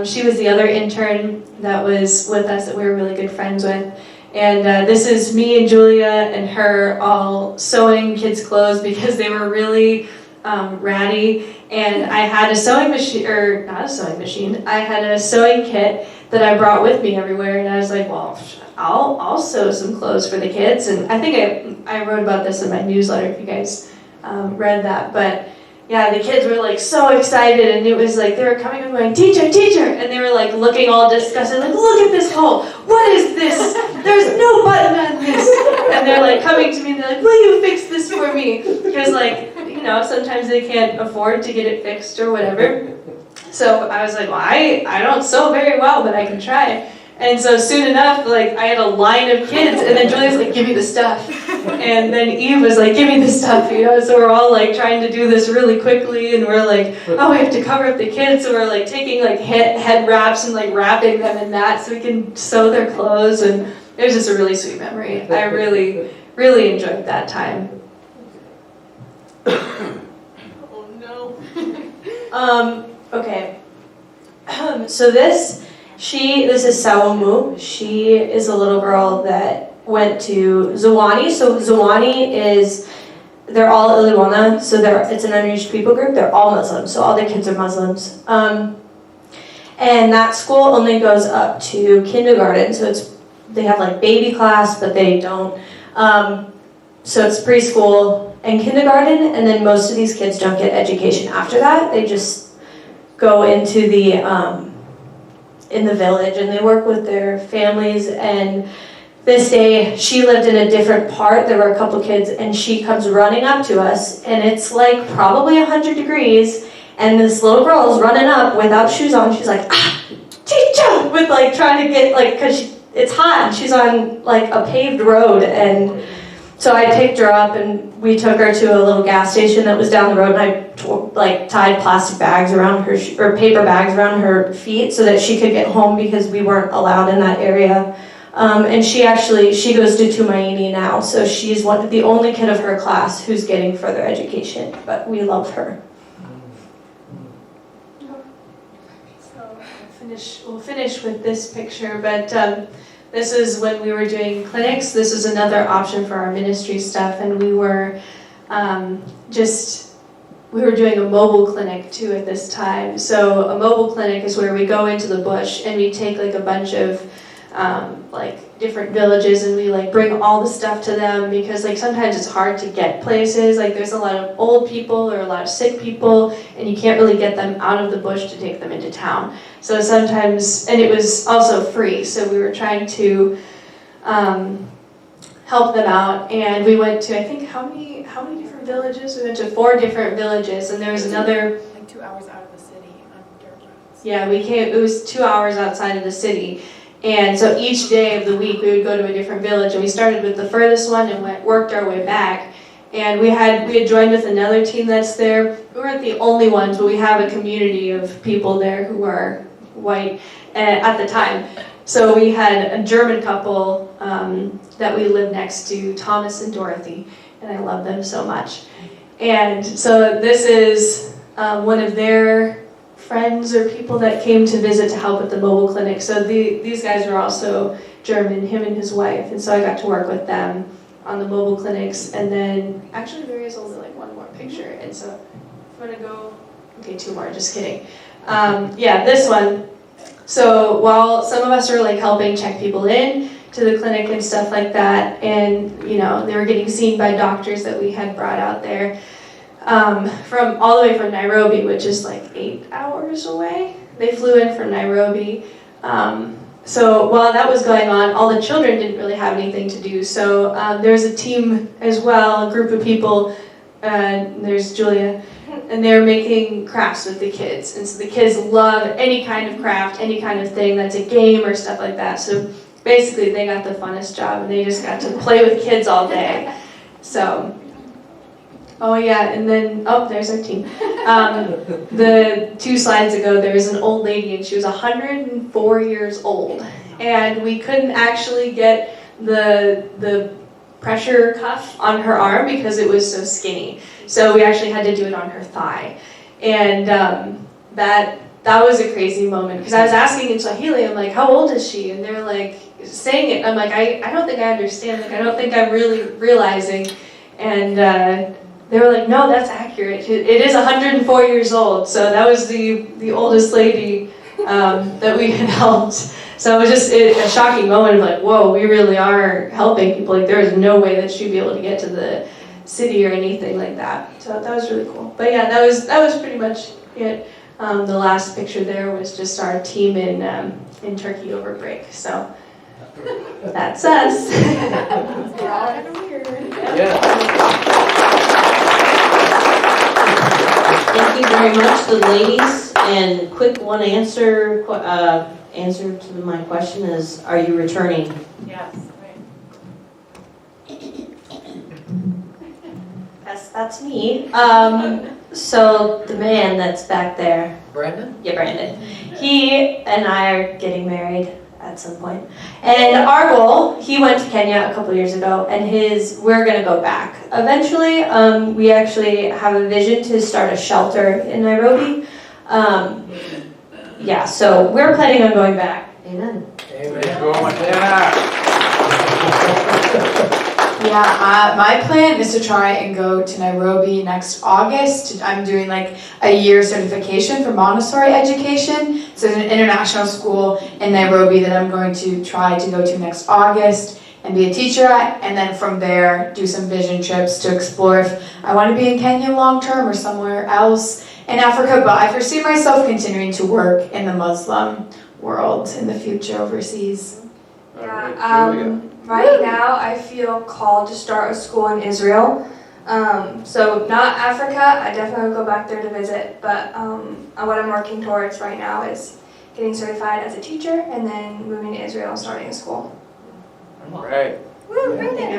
She was the other intern that was with us that we were really good friends with. And this is me and Julia and her all sewing kids' clothes because they were really ratty. And I had a sewing machine, or not a sewing machine, I had a sewing kit that I brought with me everywhere. And I was like, well, I'll sew some clothes for the kids. And I think I wrote about this in my newsletter if you guys read that. But yeah, the kids were like so excited, and it was like they were coming and going, teacher, and they were like looking all disgusted, like, look at this hole, what is this? There's no button on this. And they're like coming to me, and they're like, will you fix this for me? Because like, you know, sometimes they can't afford to get it fixed or whatever. So I was like, well, I don't sew very well, but I can try. And so soon enough, like, I had a line of kids, and then Julia's like, give me the stuff. And then Eve was like, give me the stuff, you know? So we're all like trying to do this really quickly, and we're like, oh, we have to cover up the kids. So we're like taking like head wraps and like wrapping them in that so we can sew their clothes. And it was just a really sweet memory. I really, really enjoyed that time. Oh no. Okay. So this is Sawamu. She is a little girl that went to Zowani. So Zowani they're all Iligwana, so it's an unreached people group. They're all Muslims, so all their kids are Muslims. And that school only goes up to kindergarten, so they have like baby class, but they don't. So it's preschool and kindergarten, and then most of these kids don't get education after that. They just go into in the village, and they work with their families. And this day, she lived in a different part. There were a couple kids, and she comes running up to us, and it's like probably 100 degrees, and this little girl is running up without shoes on. She's like, ah, teacher, with like trying to get like, because it's hot, and she's on like a paved road. And so I picked her up, and we took her to a little gas station that was down the road, and I tied plastic bags around her, or paper bags around her feet so that she could get home because we weren't allowed in that area. And she goes to Tumaini now, so she's the only kid of her class who's getting further education, but we love her. So we'll finish with this picture, but this is when we were doing clinics. This is another option for our ministry stuff, and we were doing a mobile clinic too at this time. So a mobile clinic is where we go into the bush and we take like a bunch of like different villages, and we like bring all the stuff to them, because like sometimes it's hard to get places. Like there's a lot of old people or a lot of sick people, and you can't really get them out of the bush to take them into town. So sometimes, and it was also free, so we were trying to help them out. And we went to, I think, how many different villages? We went to 4 different villages, and there was another Like 2 hours out of the city on dirt roads. Yeah, it was 2 hours outside of the city. And so each day of the week we would go to a different village, and we started with the furthest one and worked our way back. And we had joined with another team that's there. We weren't the only ones, but we have a community of people there who are white at the time. So we had a German couple that we lived next to, Thomas and Dorothy, and I love them so much. And so this is one of their friends or people that came to visit to help with the mobile clinic. So these guys were also German, him and his wife, and so I got to work with them on the mobile clinics. And then actually there is only like one more picture, and so I'm gonna go. Okay, two more. Just kidding. Yeah, this one. So while some of us were like helping check people in to the clinic and stuff like that, and you know they were getting seen by doctors that we had brought out there from all the way from Nairobi, which is like 8 hours away. They flew in from Nairobi. So while that was going on, all the children didn't really have anything to do. So there was a team as well, a group of people. There's Julia. And they're making crafts with the kids. And so the kids love any kind of craft, any kind of thing that's a game or stuff like that. So basically they got the funnest job and they just got to play with kids all day. So, oh yeah, and then, oh, there's our team. The 2 slides ago, there was an old lady and she was 104 years old. And we couldn't actually get the pressure cuff on her arm because it was so skinny. So we actually had to do it on her thigh. And that was a crazy moment because I was asking in Swahili, I'm like, how old is she? And they're like, saying it. I'm like, I don't think I understand. Like, I don't think I'm really realizing. And they were like, no, that's accurate. It is 104 years old. So that was the oldest lady that we had helped. So it was just a shocking moment of like, whoa, we really are helping people. Like there is no way that she'd be able to get to the city or anything like that. So that was really cool. But yeah, that was pretty much it. The last picture there was just our team in Turkey over break. So that's us. We're all kind of weird. Thank you very much, the ladies. And quick one answer to my question is, are you returning? Yes. That's me. So the man that's back there, Brandon? yeah, Brandon, he and I are getting married at some point. And our goal, he went to Kenya a couple years ago, and we're gonna go back. Eventually, we actually have a vision to start a shelter in Nairobi. Yeah, so we're planning on going back. Amen. Yeah, my plan is to try and go to Nairobi next August. I'm doing like a year certification for Montessori education. So it's an international school in Nairobi that I'm going to try to go to next August and be a teacher at. And then from there, do some vision trips to explore if I want to be in Kenya long term or somewhere else in Africa. But I foresee myself continuing to work in the Muslim world in the future overseas. Yeah, right now I feel called to start a school in Israel. So not Africa, I definitely will go back there to visit, but what I'm working towards right now is getting certified as a teacher and then moving to Israel and starting a school. Right. I think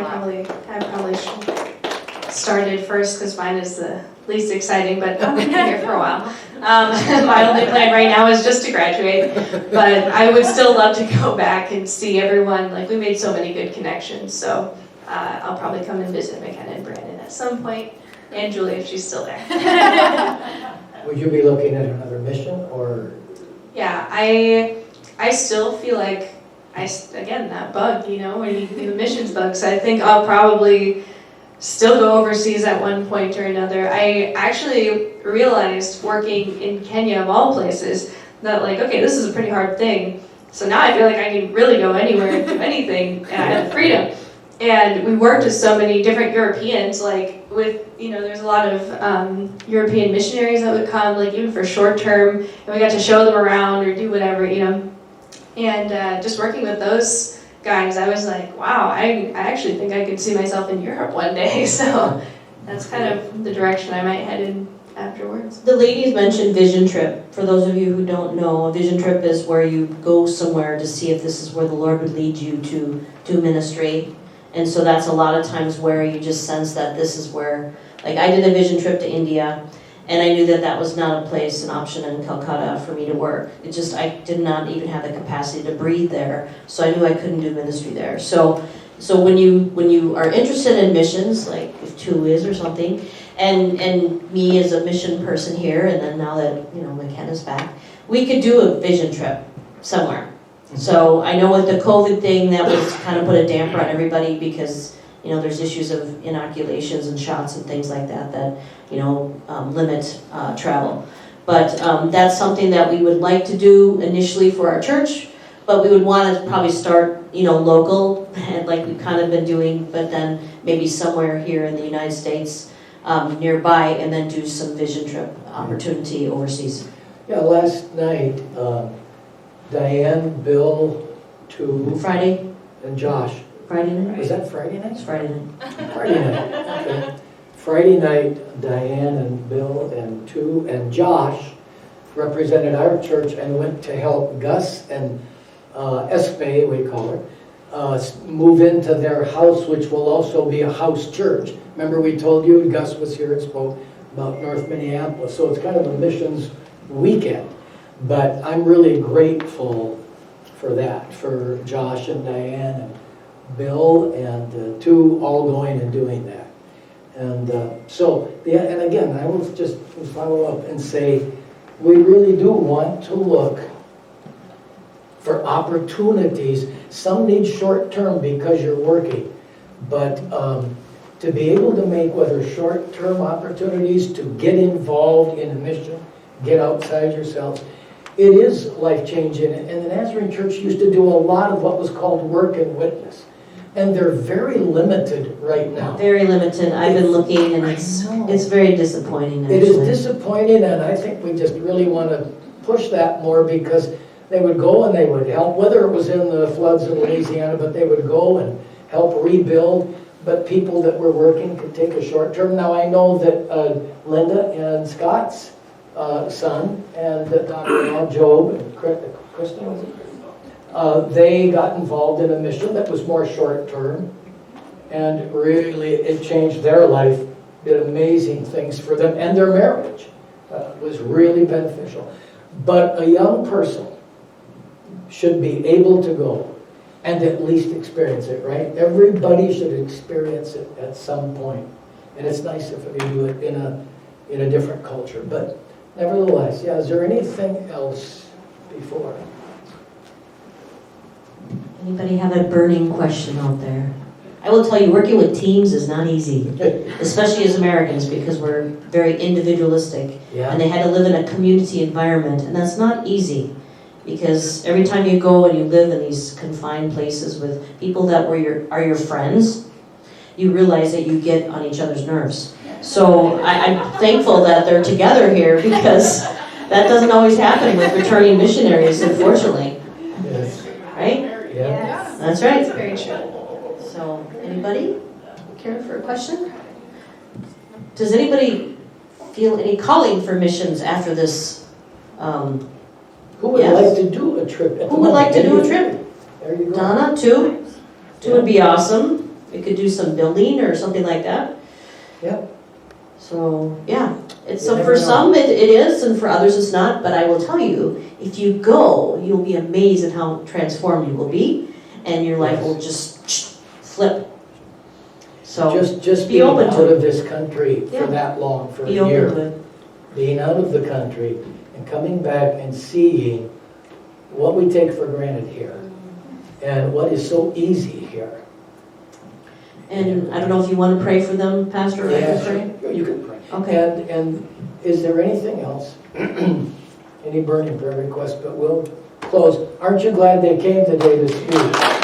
I probably should started first because mine is the least exciting, but I'm going to be here for a while. My only plan right now is just to graduate, but I would still love to go back and see everyone. Like, we made so many good connections, so I'll probably come and visit McKenna and Braden at some point, and Julie if she's still there. Would you be looking at another mission, or? Yeah, I still feel like, again, that bug, when the missions bug, so I think I'll probably still go overseas at one point or another. I actually realized working in Kenya, of all places, that like, okay, this is a pretty hard thing. So now I feel like I can really go anywhere and do anything, and I have the freedom. And we worked with so many different Europeans, like with, there's a lot of European missionaries that would come, like even for short term, and we got to show them around or do whatever, And just working with those guys, I was like, wow, I actually think I could see myself in Europe one day. So that's kind of the direction I might head in afterwards. The ladies mentioned vision trip. For those of you who don't know, a vision trip is where you go somewhere to see if this is where the Lord would lead you to ministry. And so that's a lot of times where you just sense that this is where, like I did a vision trip to India, and I knew that that was not an option in Calcutta for me to work. I did not even have the capacity to breathe there, so I knew I couldn't do ministry there. So when you are interested in missions, like if 2 is or something, and me as a mission person here, and then now that, McKenna's back, we could do a vision trip somewhere. So I know with the COVID thing, that was kind of put a damper on everybody because, there's issues of inoculations and shots and things like that limit travel. But that's something that we would like to do initially for our church, but we would want to probably start, local, and like we've kind of been doing, but then maybe somewhere here in the United States nearby, and then do some vision trip opportunity overseas. Yeah, last night, Diane, Bill, Friday and Josh. night? Was that Friday night? It's Friday night. Friday night, okay. Friday night, Diane and Bill and Josh represented our church and went to help Gus and Esme, we call her, move into their house, which will also be a house church. Remember we told you Gus was here and spoke about North Minneapolis, so it's kind of a missions weekend. But I'm really grateful for that, for Josh and Diane and Bill and two all going and doing that. And and again, I will just follow up and say, we really do want to look for opportunities. Some need short-term because you're working, but to be able to make whether short-term opportunities to get involved in a mission, get outside yourselves, it is life-changing. And the Nazarene Church used to do a lot of what was called work and witness. And they're very limited right now. Very limited. I've been looking, and it's very disappointing, actually. It is disappointing, and I think we just really want to push that more, because they would go and they would help, whether it was in the floods in Louisiana, but they would go and help rebuild. But people that were working could take a short term. Now I know that Linda and Scott's son and Dr. Job and Kristen, was it? They got involved in a mission that was more short term, and really it changed their life, did amazing things for them, and their marriage was really beneficial. But a young person should be able to go and at least experience it, right? Everybody should experience it at some point. And it's nice if we do it in a different culture. But nevertheless, yeah, is there anything else before? Anybody have a burning question out there? I will tell you, working with teams is not easy, especially as Americans, because we're very individualistic. Yeah. And they had to live in a community environment, and that's not easy. Because every time you go and you live in these confined places with people that are your friends, you realize that you get on each other's nerves. So I'm thankful that they're together here, because that doesn't always happen with returning missionaries, unfortunately. Yes. Right? Yeah. That's right. That's very true. So, anybody care for a question? Does anybody feel any calling for missions after this? Who would like to do a trip? Who would like to do a trip? There you go. Donna, two? Two would be awesome. We could do some building or something like that. Yep. So, yeah. You So never for know. some it is, and for others it's not. But I will tell you, if you go, you'll be amazed at how transformed you will be, and your life will just flip. So just be being open out to it. of this country Yeah. for that long, for Be a year, open to it. being out of the country and coming back and seeing what we take for granted here and what is so easy here. And I don't know if you want to pray for them, Pastor, or I Yeah, can pray? sure. You can pray. Okay. And is there anything else? Any burning prayer requests? But we'll close. Aren't you glad they came today to speak?